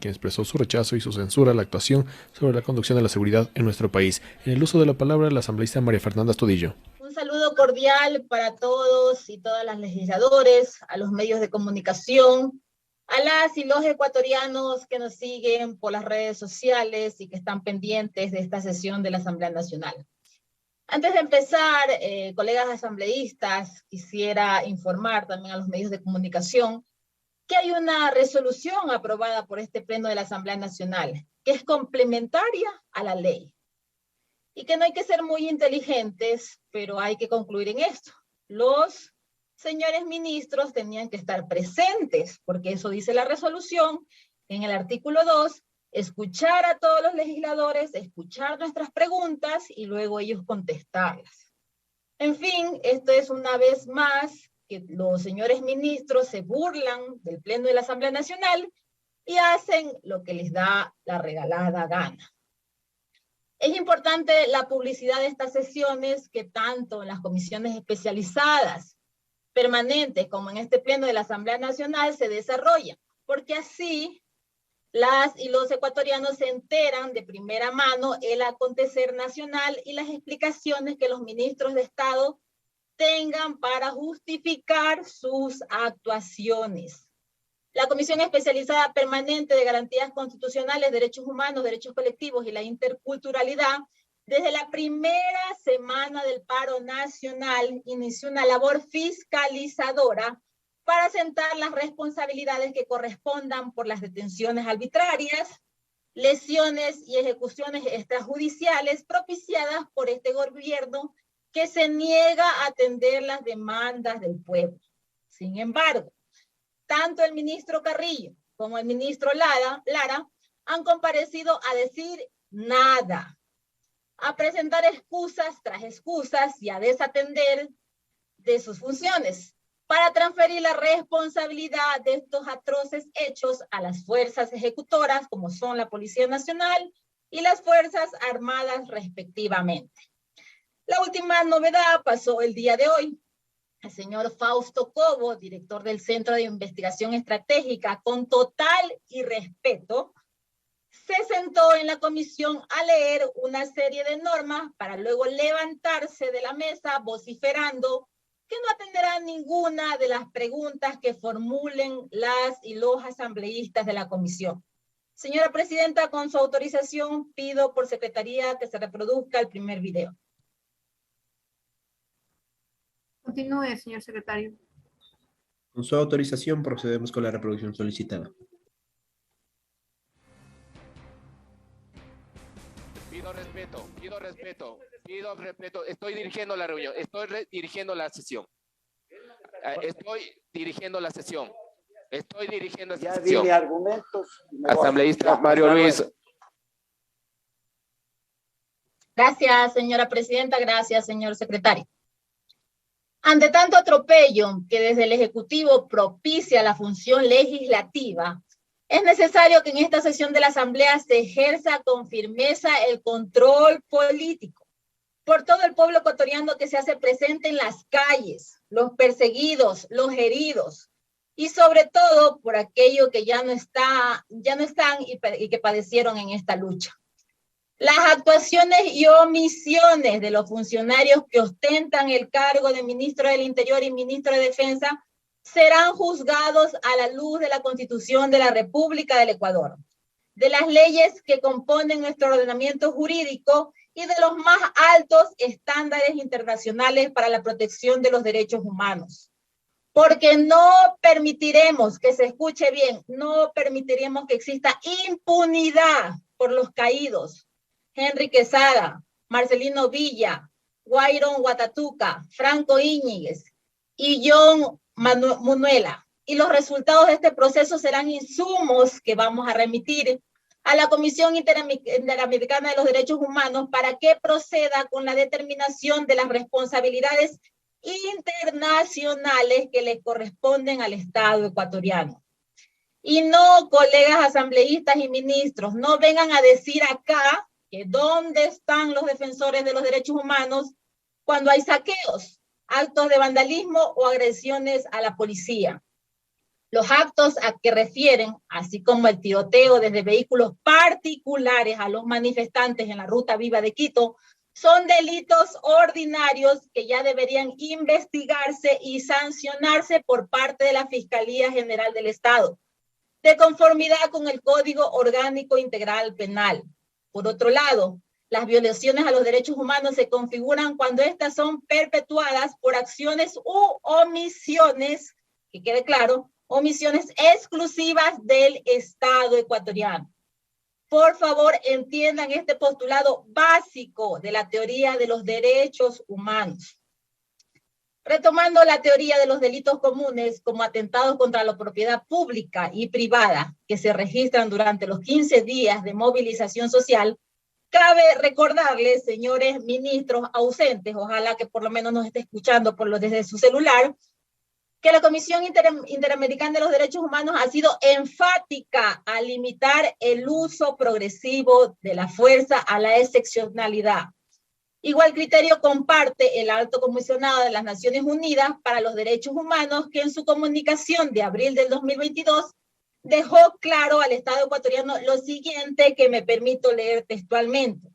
quien expresó su rechazo y su censura a la actuación sobre la conducción de la seguridad en nuestro país. En el uso de la palabra, la asambleísta María Fernanda Astudillo. Un saludo cordial para todos y todas las legisladores, a los medios de comunicación, a las y los ecuatorianos que nos siguen por las redes sociales y que están pendientes de esta sesión de la Asamblea Nacional. Antes de empezar, colegas asambleístas, quisiera informar también a los medios de comunicación que hay una resolución aprobada por este Pleno de la Asamblea Nacional, que es complementaria a la ley. Y que no hay que ser muy inteligentes, pero hay que concluir en esto. Los señores ministros tenían que estar presentes, porque eso dice la resolución, en el artículo 2, escuchar a todos los legisladores, escuchar nuestras preguntas y luego ellos contestarlas. En fin, esto es una vez más que los señores ministros se burlan del Pleno de la Asamblea Nacional y hacen lo que les da la regalada gana. Es importante la publicidad de estas sesiones que tanto en las comisiones especializadas, permanentes, como en este Pleno de la Asamblea Nacional se desarrollan, porque así las y los ecuatorianos se enteran de primera mano el acontecer nacional y las explicaciones que los ministros de Estado tengan para justificar sus actuaciones. La Comisión Especializada Permanente de Garantías Constitucionales, Derechos Humanos, Derechos Colectivos y la Interculturalidad, desde la primera semana del paro nacional, inició una labor fiscalizadora para sentar las responsabilidades que correspondan por las detenciones arbitrarias, lesiones y ejecuciones extrajudiciales propiciadas por este gobierno que se niega a atender las demandas del pueblo. Sin embargo, tanto el ministro Carrillo como el ministro Lara han comparecido a decir nada, a presentar excusas tras excusas y a desatender de sus funciones para transferir la responsabilidad de estos atroces hechos a las fuerzas ejecutoras, como son la Policía Nacional y las Fuerzas Armadas respectivamente. La última novedad pasó el día de hoy. El señor Fausto Cobo, director del Centro de Investigación Estratégica, con total irrespeto, se sentó en la comisión a leer una serie de normas para luego levantarse de la mesa vociferando que no atenderá ninguna de las preguntas que formulen las y los asambleístas de la comisión. Señora Presidenta, con su autorización, pido por secretaría que se reproduzca el primer video. Continúe, señor secretario. Con su autorización procedemos con la reproducción solicitada. Pido respeto, pido respeto, pido respeto. Estoy dirigiendo la reunión, estoy dirigiendo la sesión. Estoy dirigiendo la sesión. Estoy dirigiendo esta sesión. Ya dime argumentos. Asambleísta Mario Luis. Gracias, señora Presidenta. Gracias, señor secretario. Ante tanto atropello que desde el Ejecutivo propicia la función legislativa, es necesario que en esta sesión de la Asamblea se ejerza con firmeza el control político por todo el pueblo ecuatoriano que se hace presente en las calles, los perseguidos, los heridos, y sobre todo por aquellos que ya no están y que padecieron en esta lucha. Las actuaciones y omisiones de los funcionarios que ostentan el cargo de ministro del Interior y ministro de Defensa serán juzgados a la luz de la Constitución de la República del Ecuador, de las leyes que componen nuestro ordenamiento jurídico y de los más altos estándares internacionales para la protección de los derechos humanos. Porque no permitiremos, que se escuche bien, no permitiremos que exista impunidad por los caídos. Henry Quesada, Marcelino Villa, Guayron Guatatuca, Franco Íñiguez y John Manuela. Y los resultados de este proceso serán insumos que vamos a remitir a la Comisión Interamericana de los Derechos Humanos para que proceda con la determinación de las responsabilidades internacionales que le corresponden al Estado ecuatoriano. Y no, colegas asambleístas y ministros, no vengan a decir acá que dónde están los defensores de los derechos humanos cuando hay saqueos, actos de vandalismo o agresiones a la policía. Los actos a que refieren, así como el tiroteo desde vehículos particulares a los manifestantes en la Ruta Viva de Quito, son delitos ordinarios que ya deberían investigarse y sancionarse por parte de la Fiscalía General del Estado, de conformidad con el Código Orgánico Integral Penal. Por otro lado, las violaciones a los derechos humanos se configuran cuando estas son perpetuadas por acciones u omisiones, que quede claro, omisiones exclusivas del Estado ecuatoriano. Por favor, entiendan este postulado básico de la teoría de los derechos humanos. Retomando la teoría de los delitos comunes como atentados contra la propiedad pública y privada que se registran durante los 15 días de movilización social, cabe recordarles, señores ministros ausentes, ojalá que por lo menos nos esté escuchando desde su celular, que la Comisión Interamericana de los Derechos Humanos ha sido enfática a limitar el uso progresivo de la fuerza a la excepcionalidad. Igual criterio comparte el Alto Comisionado de las Naciones Unidas para los Derechos Humanos, que en su comunicación de abril del 2022 dejó claro al Estado ecuatoriano lo siguiente, que me permito leer textualmente.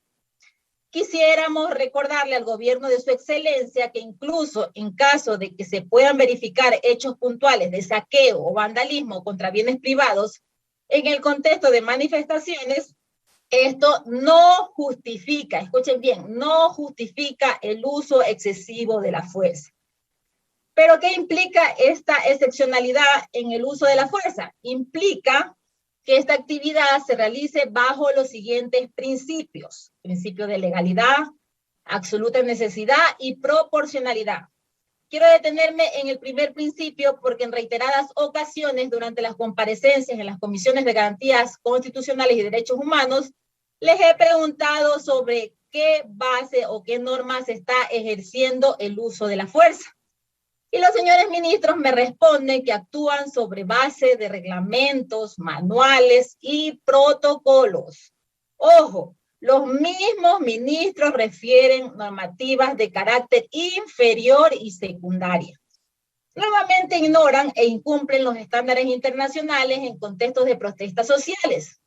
Quisiéramos recordarle al gobierno de su excelencia que incluso en caso de que se puedan verificar hechos puntuales de saqueo o vandalismo contra bienes privados en el contexto de manifestaciones, esto no justifica, escuchen bien, no justifica el uso excesivo de la fuerza. ¿Pero qué implica esta excepcionalidad en el uso de la fuerza? Implica que esta actividad se realice bajo los siguientes principios: principio de legalidad, absoluta necesidad y proporcionalidad. Quiero detenerme en el primer principio porque en reiteradas ocasiones durante las comparecencias en las comisiones de garantías constitucionales y derechos humanos, les he preguntado sobre qué base o qué norma se está ejerciendo el uso de la fuerza. Y los señores ministros me responden que actúan sobre base de reglamentos, manuales y protocolos. Ojo, los mismos ministros refieren normativas de carácter inferior y secundaria. Nuevamente ignoran e incumplen los estándares internacionales en contextos de protestas sociales.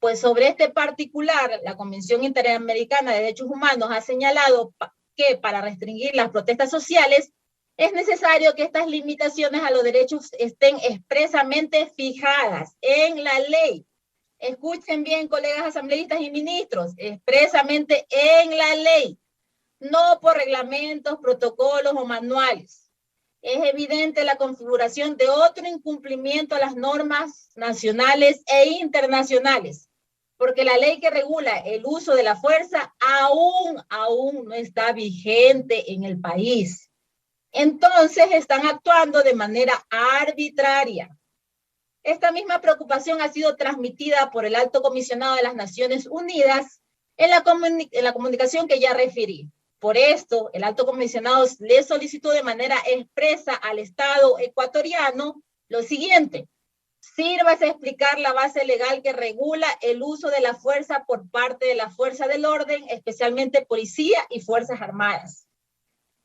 Pues sobre este particular, la Convención Interamericana de Derechos Humanos ha señalado que para restringir las protestas sociales es necesario que estas limitaciones a los derechos estén expresamente fijadas en la ley. Escuchen bien, colegas asambleístas y ministros, expresamente en la ley, no por reglamentos, protocolos o manuales. Es evidente la configuración de otro incumplimiento a las normas nacionales e internacionales, porque la ley que regula el uso de la fuerza aún no está vigente en el país. Entonces están actuando de manera arbitraria. Esta misma preocupación ha sido transmitida por el Alto Comisionado de las Naciones Unidas en la comunicación que ya referí. Por esto, el Alto Comisionado le solicitó de manera expresa al Estado ecuatoriano lo siguiente: sírvase a explicar la base legal que regula el uso de la fuerza por parte de la fuerza del orden, especialmente policía y fuerzas armadas.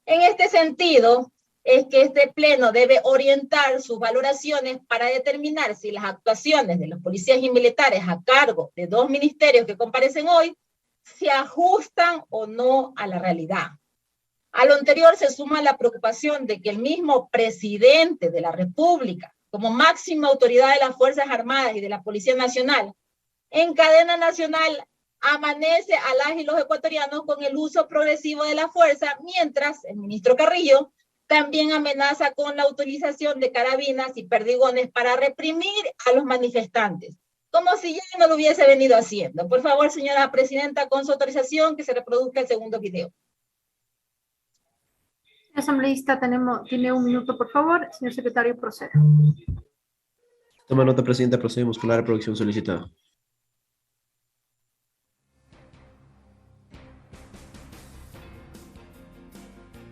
En este sentido, es que este pleno debe orientar sus valoraciones para determinar si las actuaciones de los policías y militares a cargo de dos ministerios que comparecen hoy se ajustan o no a la realidad. A lo anterior se suma la preocupación de que el mismo presidente de la República, como máxima autoridad de las Fuerzas Armadas y de la Policía Nacional, en cadena nacional amanece a las y los ecuatorianos con el uso progresivo de la fuerza, mientras el ministro Carrillo también amenaza con la utilización de carabinas y perdigones para reprimir a los manifestantes, como si ya no lo hubiese venido haciendo. Por favor, señora presidenta, con su autorización, que se reproduzca el segundo video. Asambleísta, tiene un minuto, por favor. Señor secretario, proceda. Toma nota, presidenta, procedemos con la reproducción solicitada.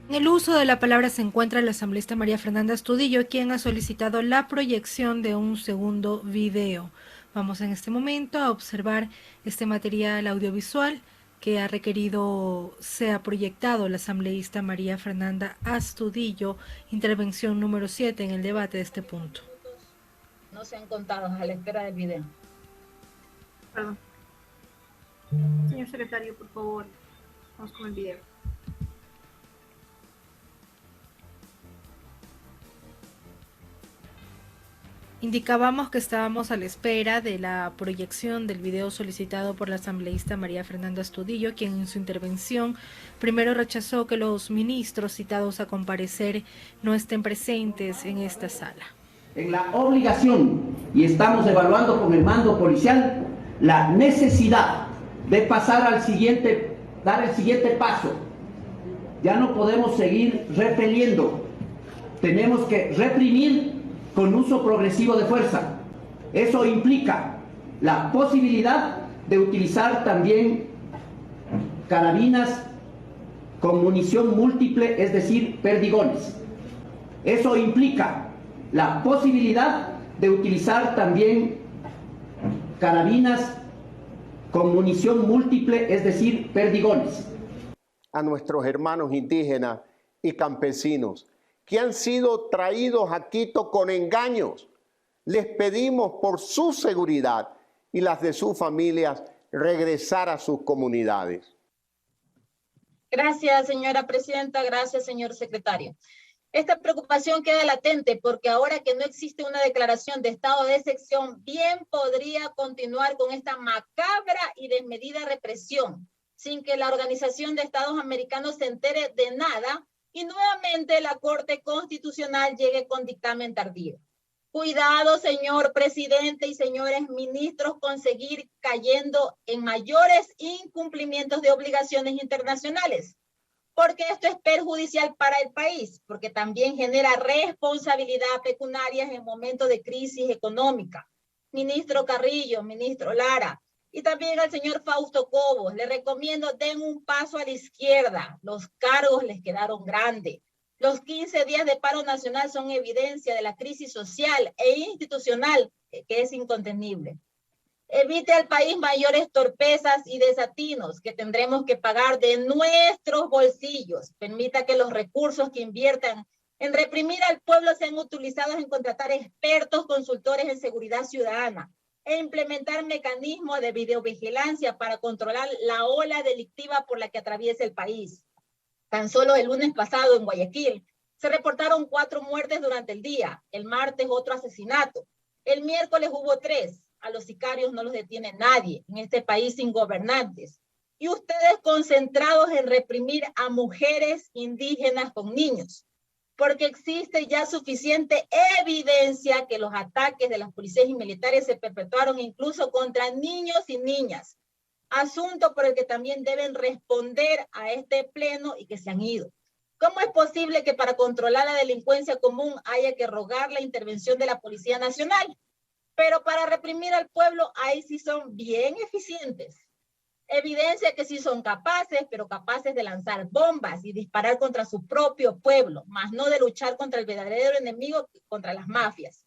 En el uso de la palabra se encuentra la asambleísta María Fernanda Astudillo, quien ha solicitado la proyección de un segundo video. Vamos en este momento a observar este material audiovisual que ha requerido sea proyectado la asambleísta María Fernanda Astudillo, intervención número 7 en el debate de este punto. No sean contados a la espera del video. Perdón. Señor secretario, por favor, vamos con el video. Indicábamos que estábamos a la espera de la proyección del video solicitado por la asambleísta María Fernanda Astudillo, quien en su intervención primero rechazó que los ministros citados a comparecer no estén presentes en esta sala. En la obligación, y estamos evaluando con el mando policial, la necesidad de pasar al siguiente, dar el siguiente paso. Ya no podemos seguir repeliendo, tenemos que reprimir con uso progresivo de fuerza. Eso implica la posibilidad de utilizar también carabinas con munición múltiple, es decir, perdigones. Eso implica la posibilidad de utilizar también carabinas con munición múltiple, es decir, perdigones. A nuestros hermanos indígenas y campesinos que han sido traídos a Quito con engaños. Les pedimos por su seguridad y las de sus familias regresar a sus comunidades. Gracias, señora presidenta. Gracias, señor secretario. Esta preocupación queda latente porque ahora que no existe una declaración de estado de excepción, bien podría continuar con esta macabra y desmedida represión sin que la Organización de Estados Americanos se entere de nada y nuevamente la Corte Constitucional llegue con dictamen tardío. Cuidado, señor presidente y señores ministros, con seguir cayendo en mayores incumplimientos de obligaciones internacionales, porque esto es perjudicial para el país, porque también genera responsabilidad pecuniaria en momentos de crisis económica. Ministro Carrillo, ministro Lara, y también al señor Fausto Cobos, le recomiendo den un paso a la izquierda. Los cargos les quedaron grandes. Los 15 días de paro nacional son evidencia de la crisis social e institucional que es incontenible. Evite al país mayores torpezas y desatinos que tendremos que pagar de nuestros bolsillos. Permita que los recursos que inviertan en reprimir al pueblo sean utilizados en contratar expertos consultores en seguridad ciudadana e implementar mecanismos de videovigilancia para controlar la ola delictiva por la que atraviesa el país. Tan solo el lunes pasado en Guayaquil se reportaron 4 muertes durante el día, el martes otro asesinato, el miércoles hubo 3, a los sicarios no los detiene nadie en este país sin gobernantes, y ustedes concentrados en reprimir a mujeres indígenas con niños, porque existe ya suficiente evidencia que los ataques de las policías y militares se perpetuaron incluso contra niños y niñas, asunto por el que también deben responder a este pleno y que se han ido. ¿Cómo es posible que para controlar la delincuencia común haya que rogar la intervención de la Policía Nacional? Pero para reprimir al pueblo, ahí sí son bien eficientes. Evidencia que sí son capaces, pero capaces de lanzar bombas y disparar contra su propio pueblo, más no de luchar contra el verdadero enemigo, contra las mafias.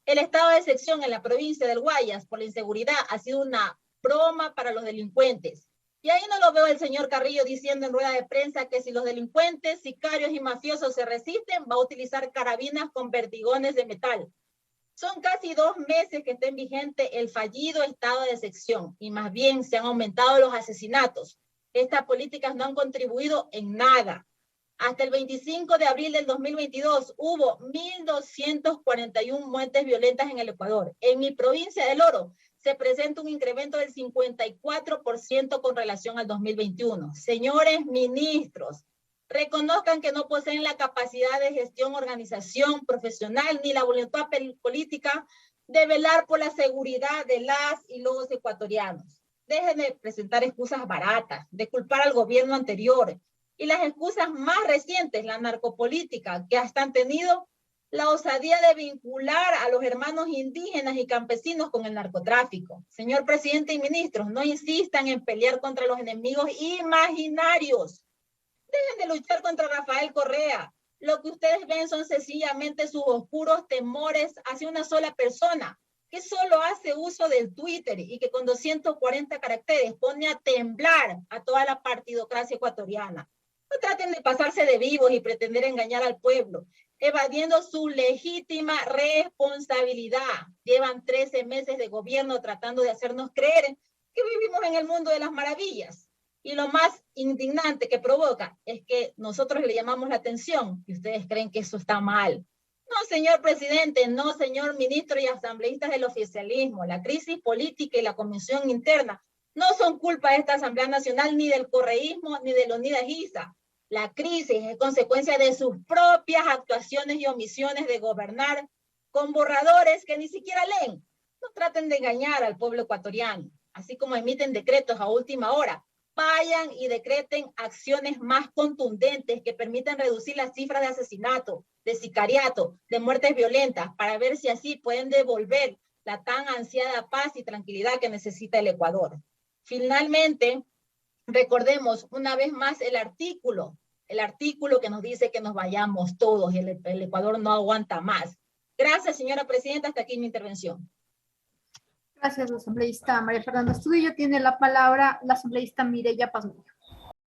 El estado de excepción en la provincia del Guayas por la inseguridad ha sido una broma para los delincuentes. Y ahí no lo veo el señor Carrillo diciendo en rueda de prensa que si los delincuentes, sicarios y mafiosos se resisten, va a utilizar carabinas con perdigones de metal. Son casi 2 meses que está en vigente el fallido estado de excepción y más bien se han aumentado los asesinatos. Estas políticas no han contribuido en nada. Hasta el 25 de abril del 2022 hubo 1.241 muertes violentas en el Ecuador. En mi provincia del Oro se presenta un incremento del 54% con relación al 2021. Señores ministros, reconozcan que no poseen la capacidad de gestión, organización profesional ni la voluntad política de velar por la seguridad de las y los ecuatorianos. Dejen de presentar excusas baratas, de culpar al gobierno anterior y las excusas más recientes, la narcopolítica, que hasta han tenido la osadía de vincular a los hermanos indígenas y campesinos con el narcotráfico. Señor presidente y ministros, no insistan en pelear contra los enemigos imaginarios. Dejen de luchar contra Rafael Correa. Lo que ustedes ven son sencillamente sus oscuros temores hacia una sola persona, que solo hace uso del Twitter y que con 240 caracteres pone a temblar a toda la partidocracia ecuatoriana. No traten de pasarse de vivos y pretender engañar al pueblo. evadiendo su legítima responsabilidad. Llevan 13 meses de gobierno tratando de hacernos creer que vivimos en el mundo de las maravillas. Y lo más indignante que provoca es que nosotros le llamamos la atención y ustedes creen que eso está mal. No, señor presidente, no, señor ministro y asambleístas del oficialismo. La crisis política y la comisión interna no son culpa de esta Asamblea Nacional, ni del correísmo, ni de los Unidas. La crisis es consecuencia de sus propias actuaciones y omisiones de gobernar con borradores que ni siquiera leen. No traten de engañar al pueblo ecuatoriano, así como emiten decretos a última hora. Vayan y decreten acciones más contundentes que permitan reducir las cifras de asesinato, de sicariato, de muertes violentas, para ver si así pueden devolver la tan ansiada paz y tranquilidad que necesita el Ecuador. Finalmente, recordemos una vez más el artículo que nos dice que nos vayamos todos y el Ecuador no aguanta más. Gracias, señora presidenta. Hasta aquí mi intervención. Gracias, la asambleísta María Fernanda Astudillo. Tiene la palabra la asambleísta Mireya Pazmiño.